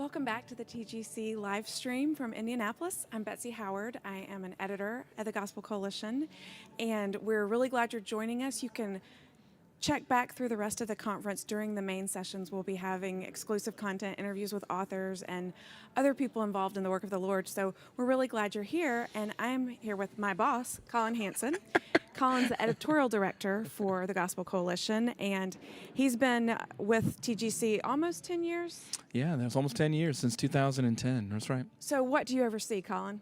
Welcome back to the TGC live stream from Indianapolis. I'm Betsy Howard. I am an editor at the Gospel Coalition, and we're really glad you're joining us. You can check back through the rest of the conference. During the main sessions, we'll be having exclusive content, interviews with authors, and other people involved in the work of the Lord. So we're really glad you're here, and I'm here with my boss, Collin Hansen. Collin's the editorial director for the Gospel Coalition, and he's been with TGC almost 10 years. Yeah, that's almost 10 years, since 2010. That's right. So what do you oversee, Collin?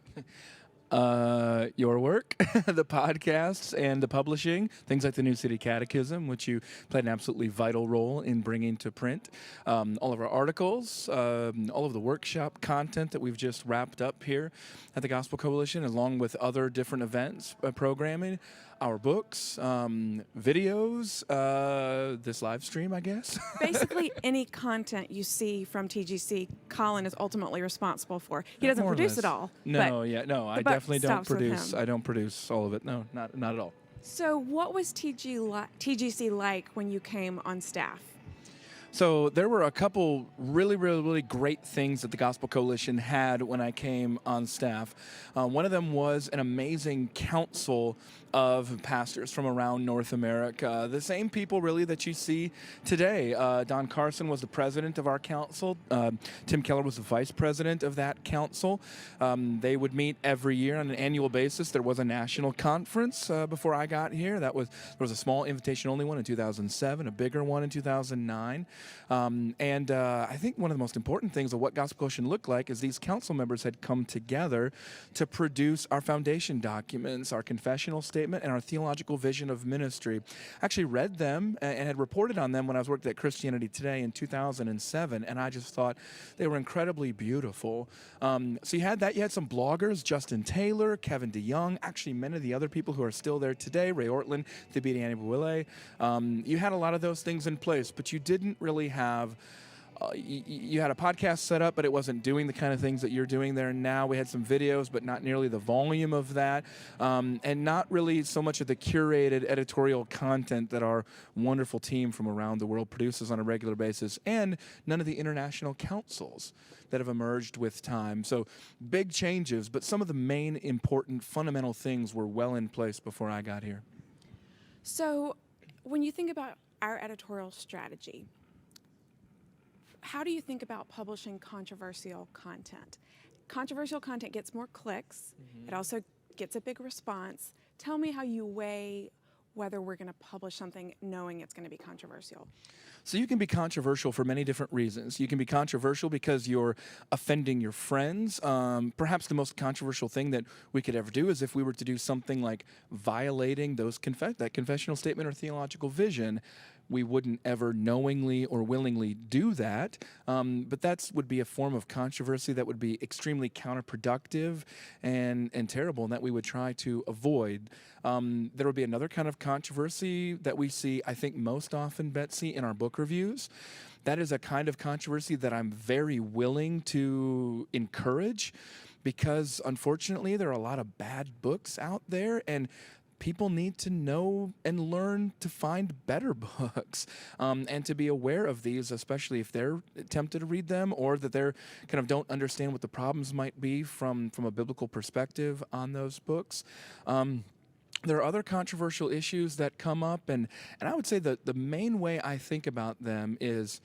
Your work, the podcasts, and the publishing, things like the New City Catechism, which you played an absolutely vital role in bringing to print. All of our articles, all of the workshop content that we've just wrapped up here at the Gospel Coalition, along with other different events, programming, our books, videos, this live stream, I guess. Basically, any content you see from TGC, Collin is ultimately responsible for. He doesn't produce it all. No, I definitely don't produce. I don't produce all of it. No, not at all. So what was TGC like when you came on staff? So there were a couple really great things that the Gospel Coalition had when I came on staff. One of them was an amazing council of pastors from around North America. The same people really that you see today. Don Carson was the president of our council. Tim Keller was the vice president of that council. They would meet every year on an annual basis. There was a national conference before I got here. There was a small invitation-only one in 2007, a bigger one in 2009. And I think one of the most important things of what Gospel Coalition looked like is these council members had come together to produce our foundation documents, our confessional statement, and our theological vision of ministry. I actually read them and had reported on them when I was working at Christianity Today in 2007, and I just thought they were incredibly beautiful. So you had that. You had some bloggers, Justin Taylor, Kevin DeYoung, actually many of the other people who are still there today, Ray Ortlund, Thibidi Anibawile. You had a lot of those things in place, but you didn't really have you had a podcast set up, but it wasn't doing the kind of things that you're doing there now. We had some videos, but not nearly the volume of that, and not really so much of the curated editorial content that our wonderful team from around the world produces on a regular basis, and none of the international councils that have emerged with time. So big changes, but some of the main important fundamental things were well in place before I got here. So when you think about our editorial strategy, how do you think about publishing controversial content? Controversial content gets more clicks. Mm-hmm. It also gets a big response. Tell me how you weigh whether we're going to publish something knowing it's going to be controversial. So you can be controversial for many different reasons. You can be controversial because you're offending your friends. Perhaps the most controversial thing that we could ever do is if we were to do something like violating that confessional statement or theological vision. We wouldn't ever knowingly or willingly do that, but that would be a form of controversy that would be extremely counterproductive and terrible, and that we would try to avoid. There would be another kind of controversy that we see, I think, most often, Betsy, in our book reviews. That is a kind of controversy that I'm very willing to encourage because, unfortunately, there are a lot of bad books out there, and people need to know and learn to find better books and to be aware of these, especially if they're tempted to read them or that they're kind of don't understand what the problems might be from a biblical perspective on those books. There are other controversial issues that come up, and I would say that the main way I think about them is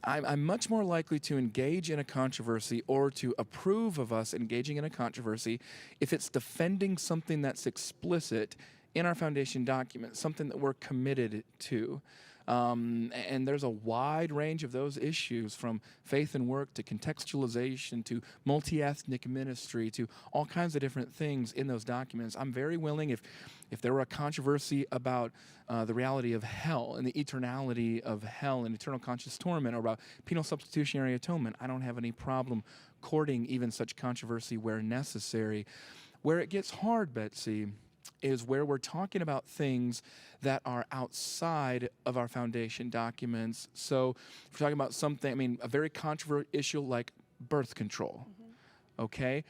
I'm much more likely to engage in a controversy or to approve of us engaging in a controversy if it's defending something that's explicit in our foundation document, something that we're committed to. And there's a wide range of those issues, from faith and work to contextualization to multi-ethnic ministry to all kinds of different things in those documents. I'm very willing, if there were a controversy about the reality of hell and the eternality of hell and eternal conscious torment, or about penal substitutionary atonement, I don't have any problem courting even such controversy where necessary. Where it gets hard, Betsy, is where we're talking about things that are outside of our foundation documents. So if we're talking about something, a very controversial issue like birth control. okay,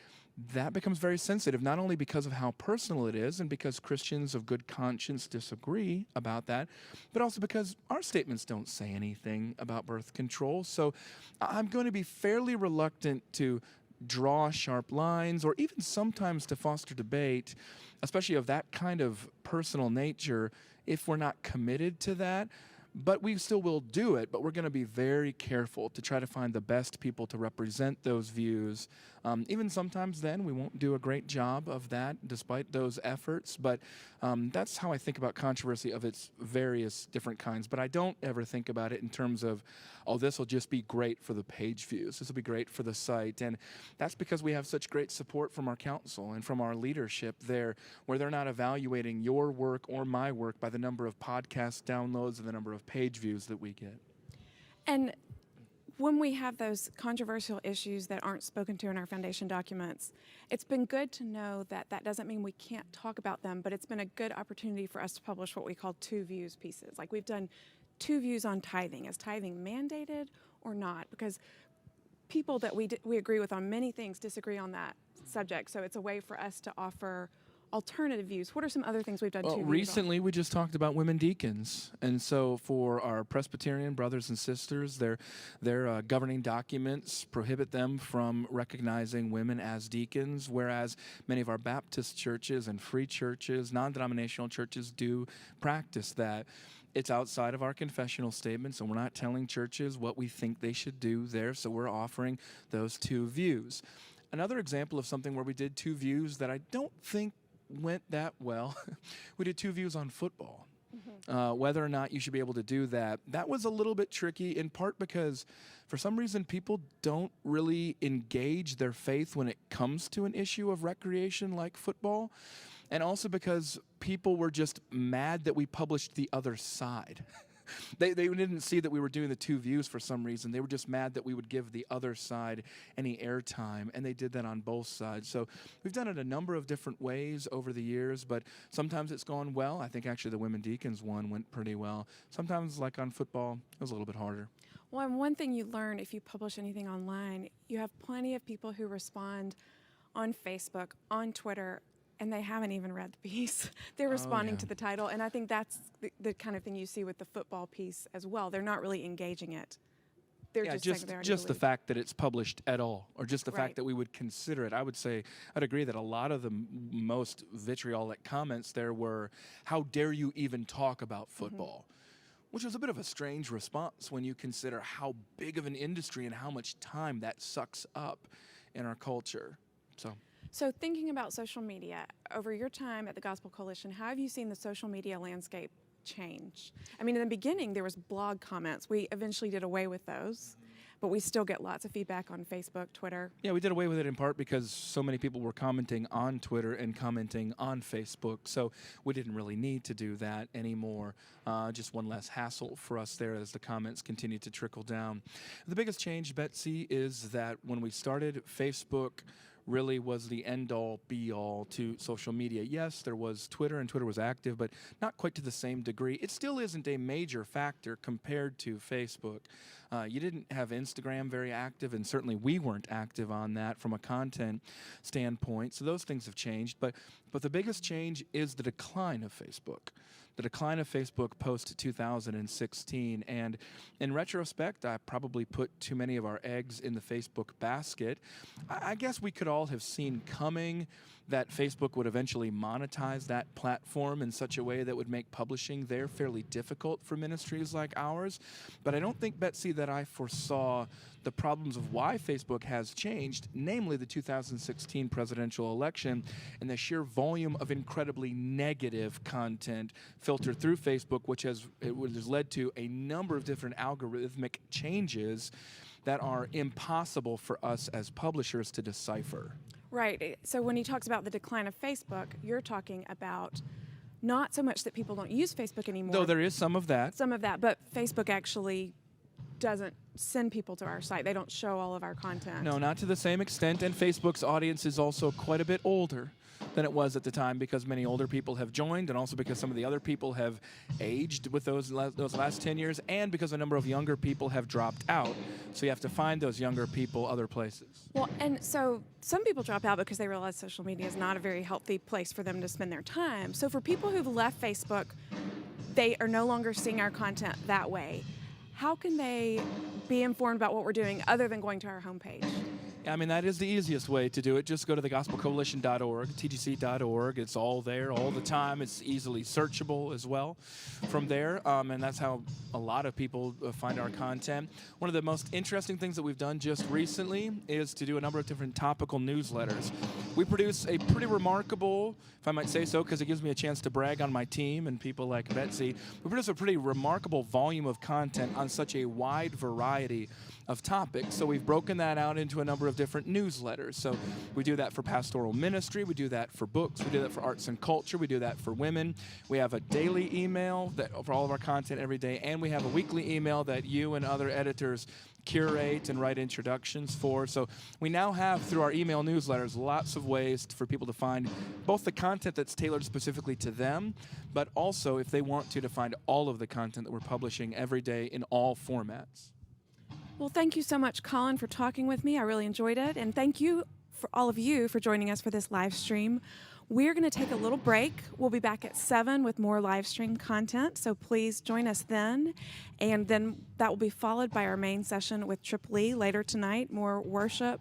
that becomes very sensitive, not only because of how personal it is and because Christians of good conscience disagree about that, but also because our statements don't say anything about birth control. So I'm going to be fairly reluctant to draw sharp lines or even sometimes to foster debate, especially of that kind of personal nature, if we're not committed to that. But we still will do it, but we're going to be very careful to try to find the best people to represent those views. Even sometimes then we won't do a great job of that despite those efforts, but that's how I think about controversy of its various different kinds. But I don't ever think about it in terms of, oh, this will just be great for the page views. This will be great for the site. And that's because we have such great support from our council and from our leadership there, where they're not evaluating your work or my work by the number of podcast downloads and the number of page views that we get. And when we have those controversial issues that aren't spoken to in our foundation documents, it's been good to know that that doesn't mean we can't talk about them, but it's been a good opportunity for us to publish what we call 2 views pieces. Like we've done 2 views on tithing. Is tithing mandated or not? Because people that we agree with on many things disagree on that subject. So it's a way for us to offer alternative views. What are some other things we've done? Well, recently we just talked about women deacons, and so for our Presbyterian brothers and sisters, their governing documents prohibit them from recognizing women as deacons, whereas many of our Baptist churches and free churches, non-denominational churches do practice that. It's outside of our confessional statements, and we're not telling churches what we think they should do there, so we're offering those 2 views. Another example of something where we did 2 views that I don't think went that well, we did 2 views on football. Whether or not you should be able to do that. That was a little bit tricky, in part because for some reason people don't really engage their faith when it comes to an issue of recreation like football, and also because people were just mad that we published the other side. They didn't see that we were doing the 2 views for some reason. They were just mad that we would give the other side any airtime, and they did that on both sides. So we've done it a number of different ways over the years, but sometimes it's gone well. I think actually the women deacons one went pretty well. Sometimes, like on football, it was a little bit harder. Well, and one thing you learn if you publish anything online, you have plenty of people who respond on Facebook, on Twitter, and they haven't even read the piece. They're responding to the title, and I think that's the kind of thing you see with the football piece as well. They're not really engaging it. They're just the fact that it's published at all, or just the fact that we would consider it. I would say, I'd agree that a lot of the most vitriolic comments there were, how dare you even talk about football? Which was a bit of a strange response when you consider how big of an industry and how much time that sucks up in our culture. So thinking about social media, over your time at the Gospel Coalition, how have you seen the social media landscape change? I mean, in the beginning, there was blog comments. We eventually did away with those, but we still get lots of feedback on Facebook, Twitter. Yeah, we did away with it in part because so many people were commenting on Twitter and commenting on Facebook, so we didn't really need to do that anymore. Just one less hassle for us there as the comments continue to trickle down. The biggest change, Betsy, is that when we started, Facebook really was the end-all, be-all to social media. Yes, there was Twitter, and Twitter was active, but not quite to the same degree. It still isn't a major factor compared to Facebook. You didn't have Instagram very active, and certainly we weren't active on that from a content standpoint, so those things have changed. But the biggest change is the decline of Facebook. The decline of Facebook post-2016, and in retrospect, I probably put too many of our eggs in the Facebook basket. I guess we could all have seen coming that Facebook would eventually monetize that platform in such a way that would make publishing there fairly difficult for ministries like ours. But I don't think, Betsy, that I foresaw the problems of why Facebook has changed, namely the 2016 presidential election and the sheer volume of incredibly negative content filtered through Facebook, which has led to a number of different algorithmic changes that are impossible for us as publishers to decipher. Right. So when he talks about the decline of Facebook, you're talking about not so much that people don't use Facebook anymore. Though there is some of that. Some of that, but Facebook actually doesn't send people to our site. They don't show all of our content. No, not to the same extent. And Facebook's audience is also quite a bit older than it was at the time, because many older people have joined, and also because some of the other people have aged with those last 10 years, and because a number of younger people have dropped out. So you have to find those younger people other places. Well, and so some people drop out because they realize social media is not a very healthy place for them to spend their time. So for people who've left Facebook, they are no longer seeing our content that way. How can they be informed about what we're doing other than going to our homepage? I mean, that is the easiest way to do it. Just go to thegospelcoalition.org, tgc.org. It's all there all the time. It's easily searchable as well from there, and that's how a lot of people find our content. One of the most interesting things that we've done just recently is to do a number of different topical newsletters. We produce a pretty remarkable, if I might say so, because it gives me a chance to brag on my team and people like Betsy. We produce a pretty remarkable volume of content on such a wide variety of topics. So we've broken that out into a number of different newsletters. So we do that for pastoral ministry, we do that for books, we do that for arts and culture, we do that for women. We have a daily email that for all of our content every day, and we have a weekly email that you and other editors curate and write introductions for. So we now have, through our email newsletters, lots of ways for people to find both the content that's tailored specifically to them, but also, if they want to find all of the content that we're publishing every day in all formats. Well, thank you so much, Collin, for talking with me. I really enjoyed it. And thank you for all of you for joining us for this live stream. We're going to take a little break. We'll be back at 7 with more live stream content, so please join us then. And then that will be followed by our main session with Trip Lee later tonight, more worship.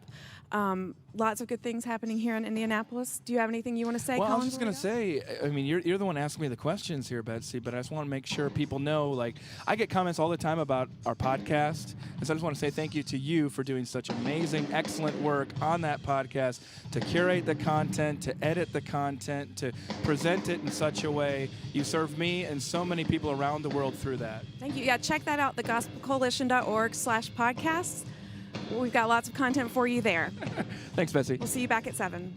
Lots of good things happening here in Indianapolis. Do you have anything you want to say, Well, Collin? I was just going to say, I mean, you're the one asking me the questions here, Betsy, but I just want to make sure people know, like, I get comments all the time about our podcast, and so I just want to say thank you to you for doing such amazing, excellent work on that podcast, to curate the content, to edit the content, to present it in such a way. You serve me and so many people around the world through that. Thank you. Yeah, check that out, thegospelcoalition.org/podcasts. We've got lots of content for you there. Thanks, Betsy. We'll see you back at 7.